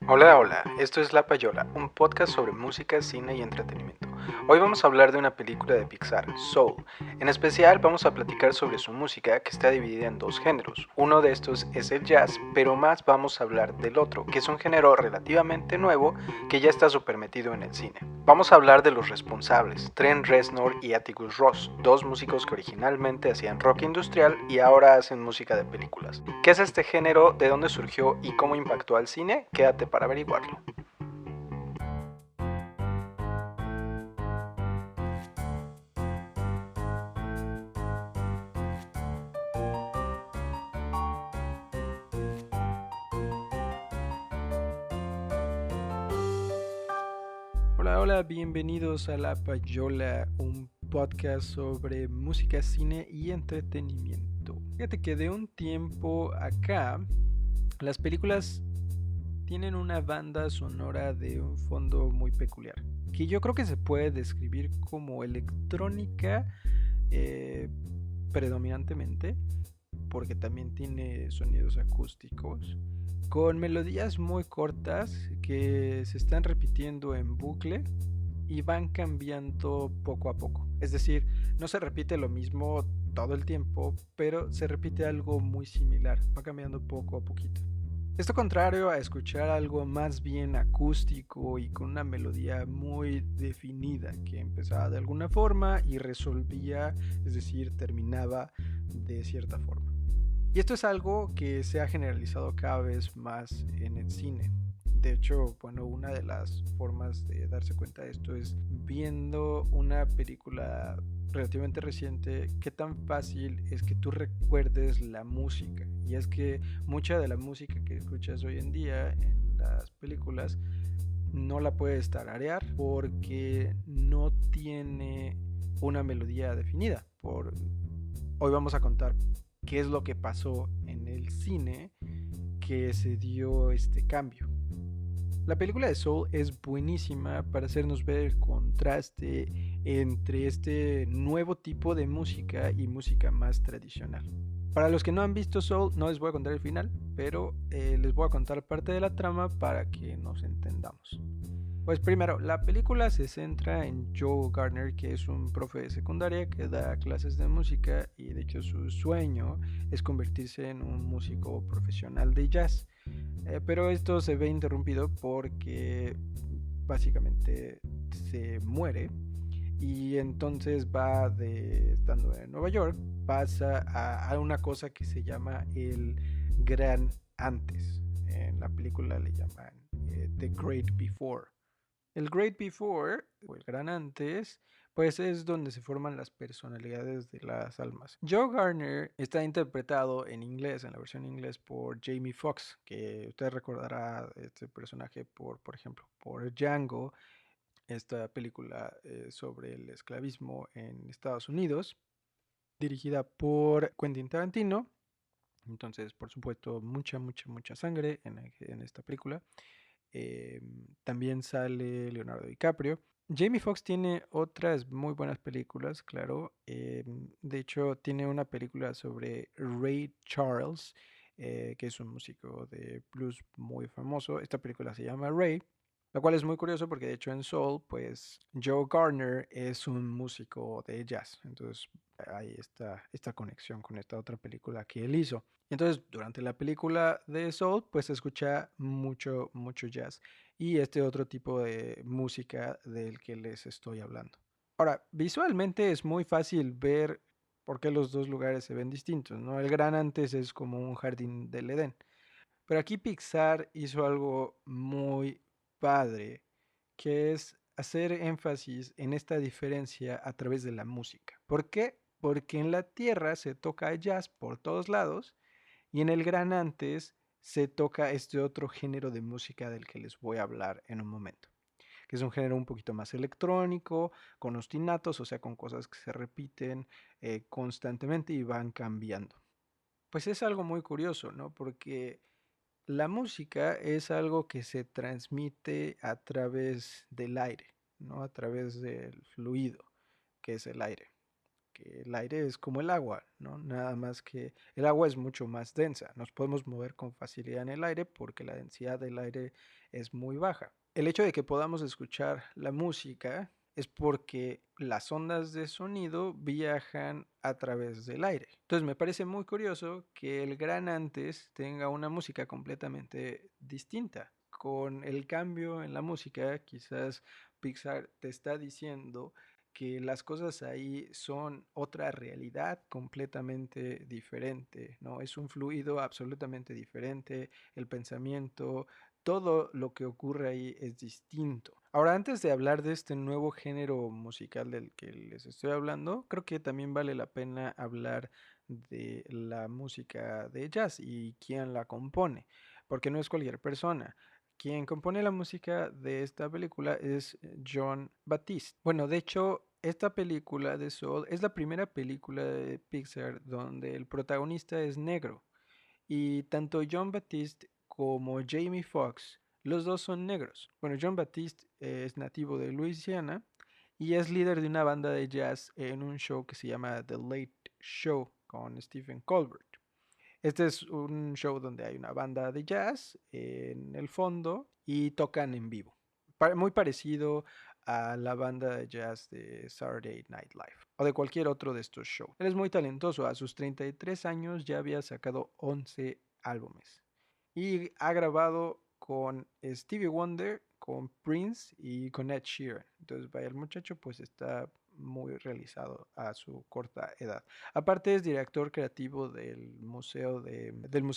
Hola, hola, esto es La Payola, un podcast sobre música, cine y entretenimiento. Hoy vamos a hablar de una película de Pixar, Soul. En especial vamos a platicar sobre su música, que está dividida en dos géneros. Uno de estos es el jazz, pero más vamos a hablar del otro, que es un género relativamente nuevo que ya está súper metido en el cine. Vamos a hablar de los responsables, Trent Reznor y Atticus Ross, dos músicos que originalmente hacían rock industrial y ahora hacen música de películas. ¿Qué es este género? ¿De dónde surgió y cómo impactó al cine? Quédate para averiguarlo. Hola, hola, bienvenidos a La Payola, un podcast sobre música, cine y entretenimiento. Fíjate que de un tiempo acá, las películas tienen una banda sonora de un fondo muy peculiar, que yo creo que se puede describir como electrónica eh, predominantemente, porque también tiene sonidos acústicos, con melodías muy cortas que se están repitiendo en bucle y van cambiando poco a poco. Es decir, no se repite lo mismo todo el tiempo, pero se repite algo muy similar, va cambiando poco a poquito. Esto contrario a escuchar algo más bien acústico y con una melodía muy definida que empezaba de alguna forma y resolvía, es decir, terminaba de cierta forma. Y esto es algo que se ha generalizado cada vez más en el cine. De hecho, bueno, una de las formas de darse cuenta de esto es viendo una película relativamente reciente, qué tan fácil es que tú recuerdes la música. Y es que mucha de la música que escuchas hoy en día en las películas no la puedes tararear porque no tiene una melodía definida. Hoy vamos a contar qué es lo que pasó en el cine que se dio este cambio. La película de Soul es buenísima para hacernos ver el contraste entre este nuevo tipo de música y música más tradicional. Para los que no han visto Soul, no les voy a contar el final, pero les voy a contar parte de la trama para que nos entendamos. Pues primero, la película se centra en Joe Gardner, que es un profe de secundaria que da clases de música y de hecho su sueño es convertirse en un músico profesional de jazz. Pero esto se ve interrumpido porque básicamente se muere y entonces va de estando en Nueva York, pasa a una cosa que se llama el Gran Antes. En la película le llaman The Great Before. El Great Before, o el Gran Antes, pues es donde se forman las personalidades de las almas. Joe Garner está interpretado en inglés, en la versión inglés, por Jamie Foxx, que usted recordará este personaje por ejemplo, por Django, esta película sobre el esclavismo en Estados Unidos, dirigida por Quentin Tarantino. Entonces, por supuesto, mucha sangre en esta película. También sale Leonardo DiCaprio. Jamie Foxx tiene otras muy buenas películas, claro. De hecho, tiene una película sobre Ray Charles, que es un músico de blues muy famoso. Esta película se llama Ray, lo cual es muy curioso porque de hecho en Soul, pues Joe Gardner es un músico de jazz. Entonces hay esta conexión con esta otra película que él hizo. Entonces, durante la película de Soul, pues se escucha mucho jazz y este otro tipo de música del que les estoy hablando. Ahora, visualmente es muy fácil ver por qué los dos lugares se ven distintos, ¿no? El Gran Antes es como un jardín del Edén, pero aquí Pixar hizo algo muy padre, que es hacer énfasis en esta diferencia a través de la música. ¿Por qué? Porque en la Tierra se toca jazz por todos lados y en el Gran Antes se toca este otro género de música del que les voy a hablar en un momento, que es un género un poquito más electrónico, con ostinatos, o sea, con cosas que se repiten constantemente y van cambiando. Pues es algo muy curioso, ¿no? Porque la música es algo que se transmite a través del aire, ¿no? A través del fluido, que es el aire, porque el aire es como el agua, ¿no? Nada más que el agua es mucho más densa. Nos podemos mover con facilidad en el aire porque la densidad del aire es muy baja. El hecho de que podamos escuchar la música es porque las ondas de sonido viajan a través del aire. Entonces me parece muy curioso que el Gran Antes tenga una música completamente distinta. Con el cambio en la música, quizás Pixar te está diciendo que las cosas ahí son otra realidad completamente diferente, ¿no? Es un fluido absolutamente diferente, el pensamiento, todo lo que ocurre ahí es distinto. Ahora, antes de hablar de este nuevo género musical del que les estoy hablando, creo que también vale la pena hablar de la música de jazz y quién la compone, porque no es cualquier persona. Quien compone la música de esta película es John Batiste. Bueno, de hecho, esta película de Soul es la primera película de Pixar donde el protagonista es negro. Y tanto John Batiste como Jamie Foxx, los dos son negros. Bueno, John Batiste es nativo de Luisiana y es líder de una banda de jazz en un show que se llama The Late Show con Stephen Colbert. Este es un show donde hay una banda de jazz en el fondo y tocan en vivo. Muy parecido a la banda de jazz de Saturday Night Live o de cualquier otro de estos shows. Él es muy talentoso. A sus 33 años ya había sacado 11 álbumes y ha grabado con Stevie Wonder, con Prince y con Ed Sheeran. Entonces, vaya, el muchacho pues está muy realizado a su corta edad. Aparte es director creativo del Museo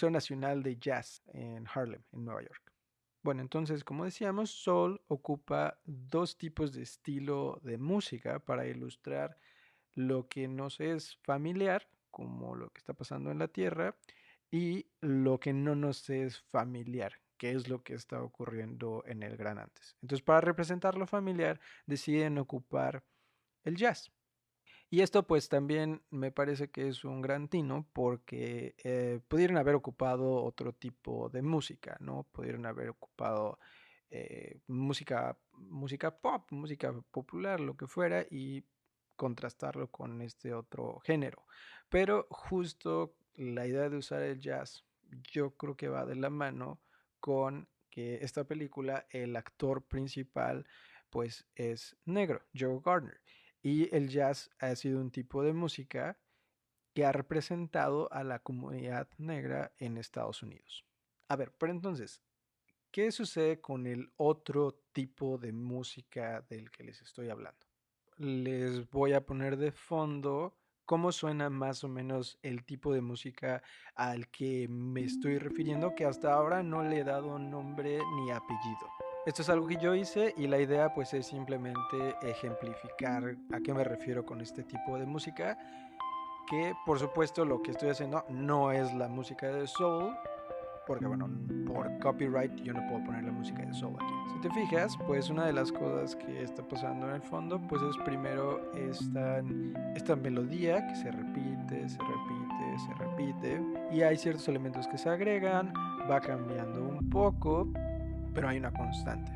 Nacional de Jazz en Harlem, en Nueva York. Bueno, entonces, como decíamos, Soul ocupa dos tipos de estilo de música para ilustrar lo que nos es familiar, como lo que está pasando en la Tierra, y lo que no nos es familiar, que es lo que está ocurriendo en el Gran Antes. Entonces, para representar lo familiar, deciden ocupar el jazz. Y esto pues también me parece que es un gran tino porque pudieron haber ocupado otro tipo de música, ¿no? Pudieron haber ocupado música pop, música popular, lo que fuera, y contrastarlo con este otro género. Pero justo la idea de usar el jazz, yo creo que va de la mano con que esta película, el actor principal, pues es negro, Joe Gardner. Y el jazz ha sido un tipo de música que ha representado a la comunidad negra en Estados Unidos. A ver, pero entonces, ¿qué sucede con el otro tipo de música del que les estoy hablando? Les voy a poner de fondo cómo suena más o menos el tipo de música al que me estoy refiriendo, que hasta ahora no le he dado nombre ni apellido. Esto es algo que yo hice y la idea pues es simplemente ejemplificar a qué me refiero con este tipo de música, que por supuesto lo que estoy haciendo no es la música de soul, porque bueno, por copyright yo no puedo poner la música de soul aquí. Si te fijas, pues una de las cosas que está pasando en el fondo, pues es primero esta melodía que se repite, se repite, se repite, y hay ciertos elementos que se agregan, va cambiando un poco, pero hay una constante.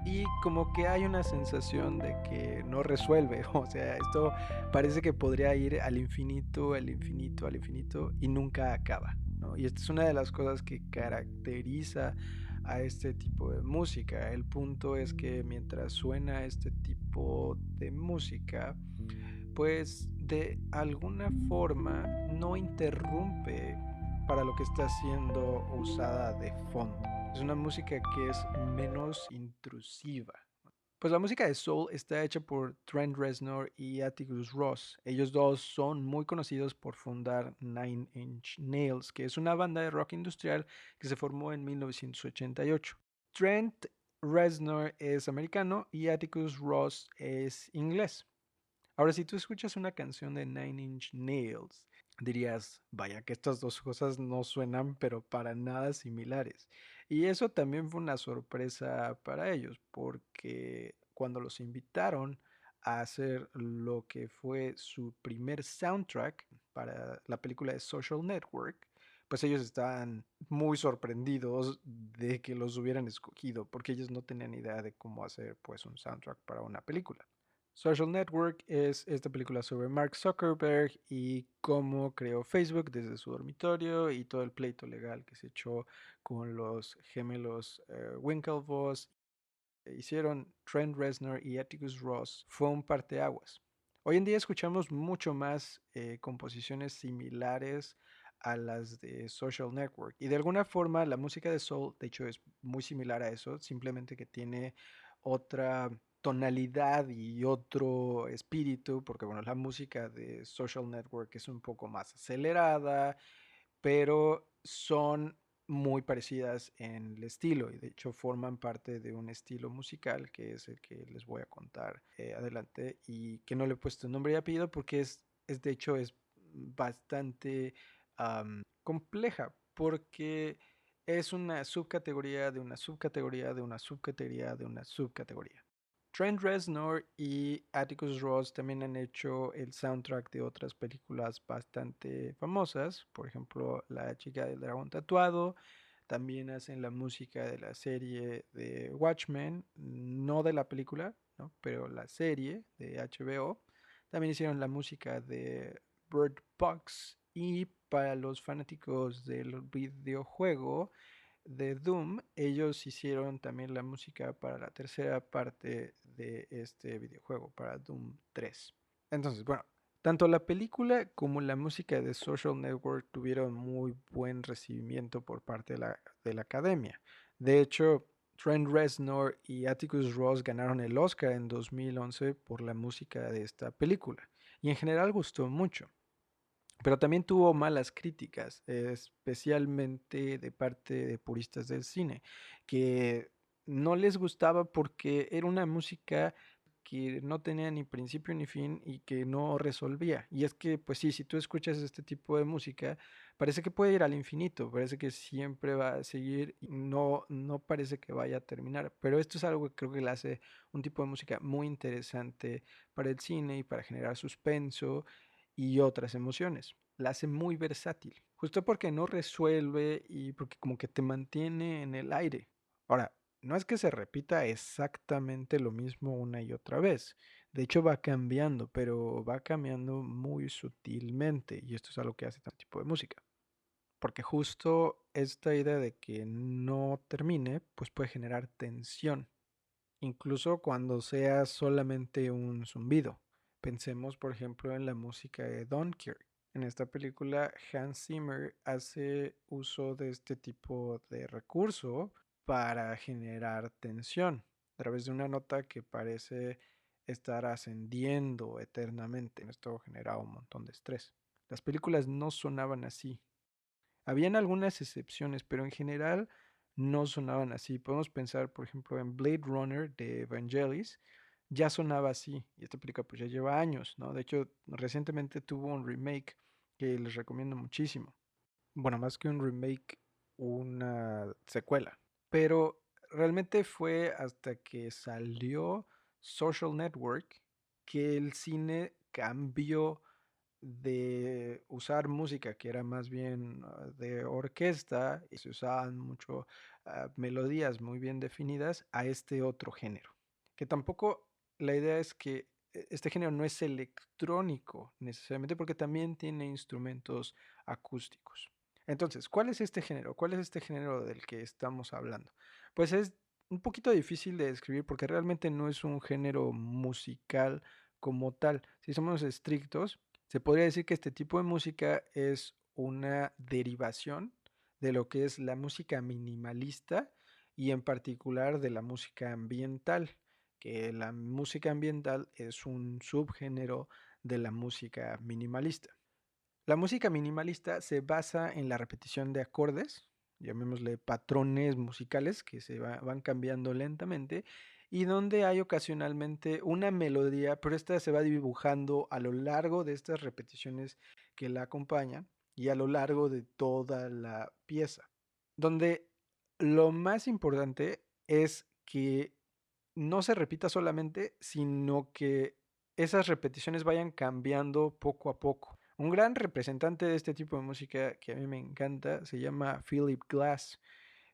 Y como que hay una sensación de que no resuelve, o sea, esto parece que podría ir al infinito, al infinito, al infinito y nunca acaba, ¿no? Y esta es una de las cosas que caracteriza a este tipo de música. El punto es que mientras suena este tipo de música, pues de alguna forma no interrumpe para lo que está siendo usada de fondo. Es una música que es menos intrusiva. Pues la música de soul está hecha por Trent Reznor y Atticus Ross. Ellos dos son muy conocidos por fundar Nine Inch Nails, que es una banda de rock industrial que se formó en 1988. Trent Reznor es americano y Atticus Ross es inglés. Ahora, si tú escuchas una canción de Nine Inch Nails, dirías, vaya que estas dos cosas no suenan pero para nada similares. Y eso también fue una sorpresa para ellos, porque cuando los invitaron a hacer lo que fue su primer soundtrack para la película de Social Network, pues ellos estaban muy sorprendidos de que los hubieran escogido, porque ellos no tenían idea de cómo hacer pues un soundtrack para una película. Social Network es esta película sobre Mark Zuckerberg y cómo creó Facebook desde su dormitorio y todo el pleito legal que se echó con los gemelos Winklevoss. Hicieron Trent Reznor y Atticus Ross. Fue un parteaguas. Hoy en día escuchamos mucho más composiciones similares a las de Social Network. Y de alguna forma la música de Soul, de hecho, es muy similar a eso, simplemente que tiene otra tonalidad y otro espíritu, porque bueno, la música de Social Network es un poco más acelerada, pero son muy parecidas en el estilo y de hecho forman parte de un estilo musical que es el que les voy a contar adelante y que no le he puesto nombre y apellido porque es de hecho es bastante compleja porque es una subcategoría de una subcategoría de una subcategoría de una subcategoría. Trent Reznor y Atticus Ross también han hecho el soundtrack de otras películas bastante famosas, por ejemplo, La chica del dragón tatuado. También hacen la música de la serie de Watchmen, no de la película, ¿no? Pero la serie de HBO. También hicieron la música de Bird Box y para los fanáticos del videojuego de Doom, ellos hicieron también la música para la tercera parte de este videojuego, para Doom 3. Entonces, bueno, tanto la película como la música de Social Network tuvieron muy buen recibimiento por parte de la academia. De hecho, Trent Reznor y Atticus Ross ganaron el Oscar en 2011 por la música de esta película. Y en general gustó mucho. Pero también tuvo malas críticas, especialmente de parte de puristas del cine, que no les gustaba porque era una música que no tenía ni principio ni fin y que no resolvía. Y es que, pues sí, si tú escuchas este tipo de música, parece que puede ir al infinito, parece que siempre va a seguir y no parece que vaya a terminar. Pero esto es algo que creo que le hace un tipo de música muy interesante para el cine y para generar suspenso y otras emociones. La hace muy versátil, justo porque no resuelve y porque como que te mantiene en el aire. Ahora, no es que se repita exactamente lo mismo una y otra vez. De hecho, va cambiando, pero va cambiando muy sutilmente. Y esto es algo que hace este tipo de música. Porque justo esta idea de que no termine, pues puede generar tensión incluso cuando sea solamente un zumbido. Pensemos, por ejemplo, en la música de Dunkirk. En esta película, Hans Zimmer hace uso de este tipo de recurso para generar tensión a través de una nota que parece estar ascendiendo eternamente. Esto genera un montón de estrés. Las películas no sonaban así. Habían algunas excepciones, pero en general no sonaban así. Podemos pensar, por ejemplo, en Blade Runner de Vangelis, ya sonaba así, y esta película pues ya lleva años, ¿no? De hecho, recientemente tuvo un remake que les recomiendo muchísimo. Bueno, más que un remake, una secuela. Pero realmente fue hasta que salió Social Network que el cine cambió de usar música que era más bien de orquesta y se usaban mucho melodías muy bien definidas a este otro género. Que tampoco la idea es que este género no es electrónico necesariamente porque también tiene instrumentos acústicos. Entonces, ¿cuál es este género? ¿Cuál es este género del que estamos hablando? Pues es un poquito difícil de describir porque realmente no es un género musical como tal. Si somos estrictos, se podría decir que este tipo de música es una derivación de lo que es la música minimalista y en particular de la música ambiental, que la música ambiental es un subgénero de la música minimalista. La música minimalista se basa en la repetición de acordes, llamémosle patrones musicales que van cambiando lentamente y donde hay ocasionalmente una melodía, pero esta se va dibujando a lo largo de estas repeticiones que la acompañan y a lo largo de toda la pieza, donde lo más importante es que no se repita solamente, sino que esas repeticiones vayan cambiando poco a poco. Un gran representante de este tipo de música que a mí me encanta se llama Philip Glass.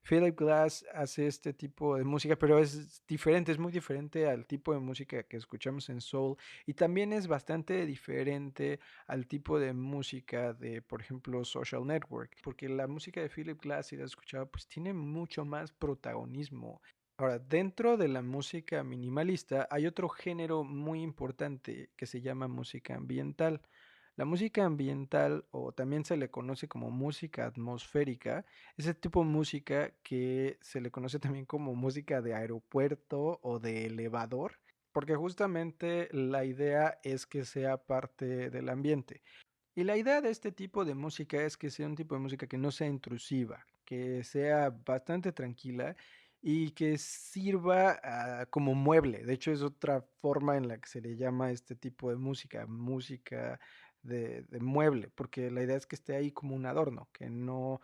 Philip Glass hace este tipo de música, pero es diferente, es muy diferente al tipo de música que escuchamos en soul y también es bastante diferente al tipo de música de, por ejemplo, Social Network, porque la música de Philip Glass, si la has escuchado, pues tiene mucho más protagonismo. Ahora, dentro de la música minimalista hay otro género muy importante que se llama música ambiental. La música ambiental, o también se le conoce como música atmosférica, es el tipo de música que se le conoce también como música de aeropuerto o de elevador, porque justamente la idea es que sea parte del ambiente. Y la idea de este tipo de música es que sea un tipo de música que no sea intrusiva, que sea bastante tranquila y que sirva como mueble. De hecho, es otra forma en la que se le llama a este tipo de música, música de mueble, porque la idea es que esté ahí como un adorno, que no,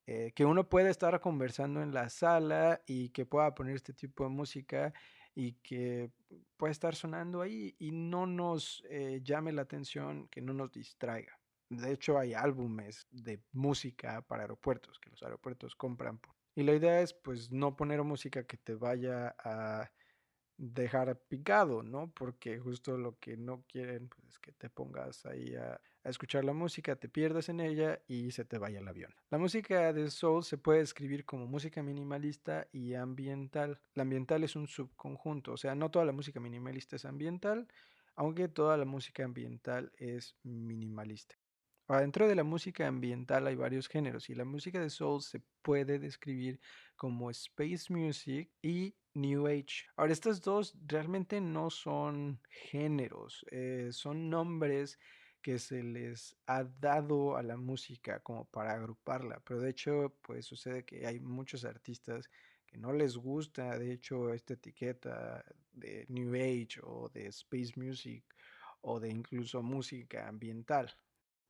que uno pueda estar conversando en la sala y que pueda poner este tipo de música y que pueda estar sonando ahí y no nos llame la atención, que no nos distraiga. De hecho, hay álbumes de música para aeropuertos que los aeropuertos compran. Y la idea es pues no poner música que te vaya a dejar picado, ¿no? Porque justo lo que no quieren pues, es que te pongas ahí a escuchar la música, te pierdas en ella y se te vaya el avión. La música de soul se puede describir como música minimalista y ambiental. La ambiental es un subconjunto, o sea, no toda la música minimalista es ambiental, aunque toda la música ambiental es minimalista. Ahora, dentro de la música ambiental hay varios géneros y la música de soul se puede describir como space music y new age. Ahora, estos dos realmente no son géneros, son nombres que se les ha dado a la música como para agruparla, pero de hecho, pues sucede que hay muchos artistas que no les gusta, de hecho, esta etiqueta de new age o de space music o de incluso música ambiental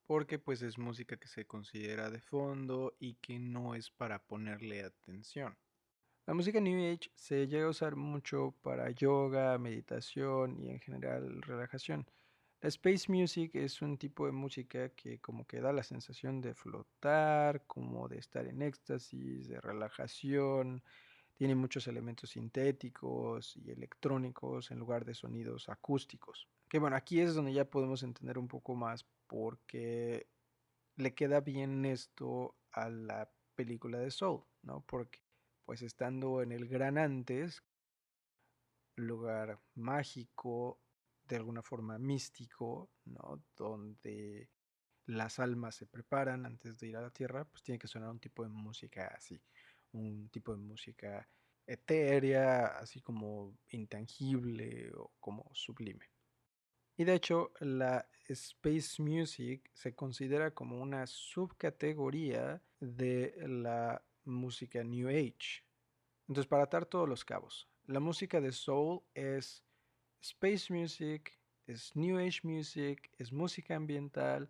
porque pues es música que se considera de fondo y que no es para ponerle atención. La música New Age se llega a usar mucho para yoga, meditación y en general relajación. La Space Music es un tipo de música que como que da la sensación de flotar, como de estar en éxtasis, de relajación. Tiene muchos elementos sintéticos y electrónicos en lugar de sonidos acústicos. Que bueno, aquí es donde ya podemos entender un poco más porque le queda bien esto a la película de Soul, ¿no? Porque pues estando en el Gran Antes, lugar mágico, de alguna forma místico, ¿no? Donde las almas se preparan antes de ir a la Tierra, pues tiene que sonar un tipo de música así, un tipo de música etérea, así como intangible o como sublime. Y de hecho, la space music se considera como una subcategoría de la música New Age. Entonces, para atar todos los cabos, la música de soul es space music, es New Age music, es música ambiental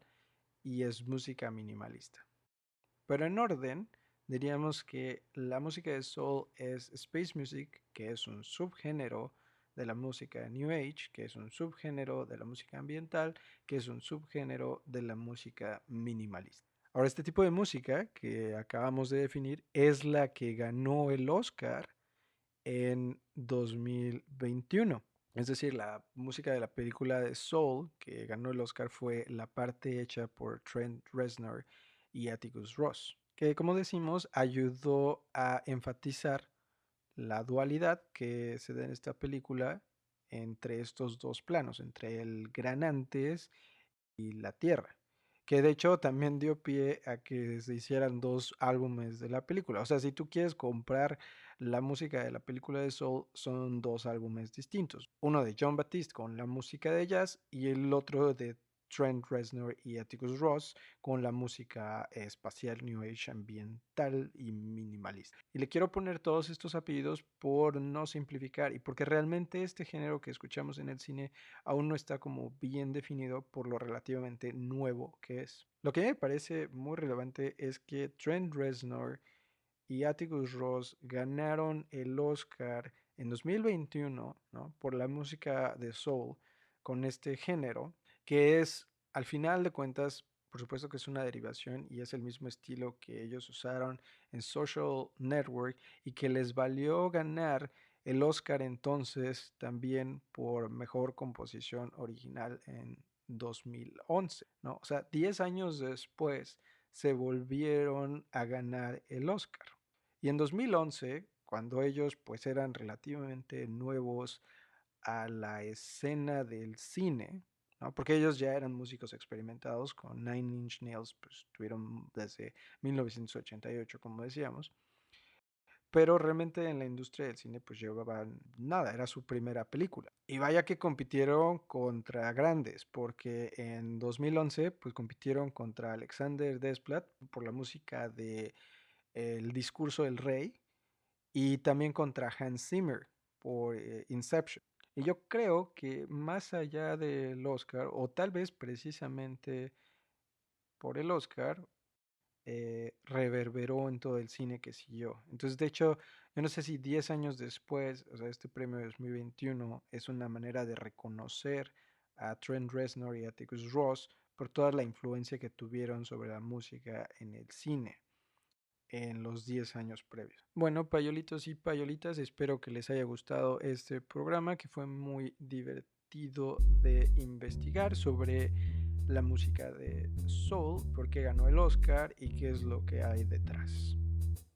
y es música minimalista. Pero en orden, diríamos que la música de soul es space music, que es un subgénero de la música New Age, que es un subgénero de la música ambiental, que es un subgénero de la música minimalista. Ahora, este tipo de música que acabamos de definir es la que ganó el Oscar en 2021. Es decir, la música de la película de Soul que ganó el Oscar fue la parte hecha por Trent Reznor y Atticus Ross, que como decimos ayudó a enfatizar la dualidad que se da en esta película entre estos dos planos, entre el gran antes y la Tierra. Que de hecho también dio pie a que se hicieran dos álbumes de la película. O sea, si tú quieres comprar la música de la película de Soul, son dos álbumes distintos. Uno de John Baptiste con la música de jazz y el otro de Trent Reznor y Atticus Ross con la música espacial, New Age, ambiental y minimalista. Y le quiero poner todos estos apellidos por no simplificar y porque realmente este género que escuchamos en el cine aún no está como bien definido por lo relativamente nuevo que es. Lo que me parece muy relevante es que Trent Reznor y Atticus Ross ganaron el Oscar en 2021, ¿no? Por la música de soul con este género, que es, al final de cuentas, por supuesto que es una derivación y es el mismo estilo que ellos usaron en Social Network y que les valió ganar el Oscar entonces también por mejor composición original en 2011, ¿no? O sea, 10 años después se volvieron a ganar el Oscar. Y en 2011, cuando ellos pues eran relativamente nuevos a la escena del cine, ¿no? Porque ellos ya eran músicos experimentados, con Nine Inch Nails pues tuvieron desde 1988, como decíamos, pero realmente en la industria del cine pues llevaban nada, era su primera película. Y vaya que compitieron contra grandes, porque en 2011 pues compitieron contra Alexander Desplat por la música de El discurso del rey y también contra Hans Zimmer por Inception. Y yo creo que más allá del Oscar, o tal vez precisamente por el Oscar, reverberó en todo el cine que siguió. Entonces, de hecho, yo no sé si 10 años después, o sea, este premio de 2021 es una manera de reconocer a Trent Reznor y a Atticus Ross por toda la influencia que tuvieron sobre la música en el cine en los 10 años previos. Bueno, payolitos y payolitas, espero que les haya gustado este programa que fue muy divertido de investigar sobre la música de soul, por qué ganó el Oscar y qué es lo que hay detrás.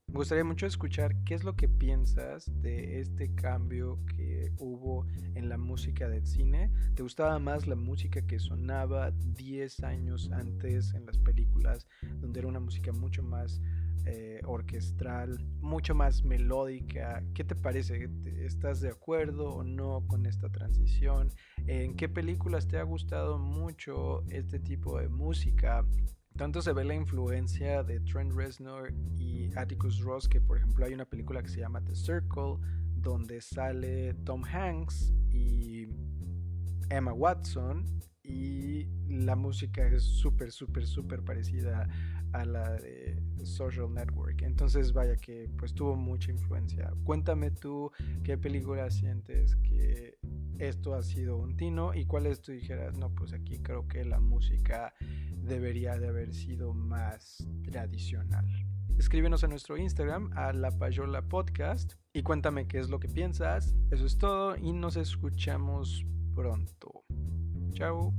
Me gustaría mucho escuchar qué es lo que piensas de este cambio que hubo en la música del cine. ¿Te gustaba más la música que sonaba 10 años antes en las películas, donde era una música mucho más orquestral, mucho más melódica? ¿Qué te parece? ¿Estás de acuerdo o no con esta transición? ¿En qué películas te ha gustado mucho este tipo de música? Tanto se ve la influencia de Trent Reznor y Atticus Ross que, por ejemplo, hay una película que se llama The Circle, donde sale Tom Hanks y Emma Watson, y la música es súper parecida a la de Social Network. Entonces, vaya que pues tuvo mucha influencia. Cuéntame tú qué película sientes que esto ha sido un tino y cuáles tú dijeras, no, pues aquí creo que la música debería de haber sido más tradicional. Escríbenos a nuestro Instagram, a La Payola Podcast, y cuéntame qué es lo que piensas. Eso es todo y nos escuchamos pronto. Chao.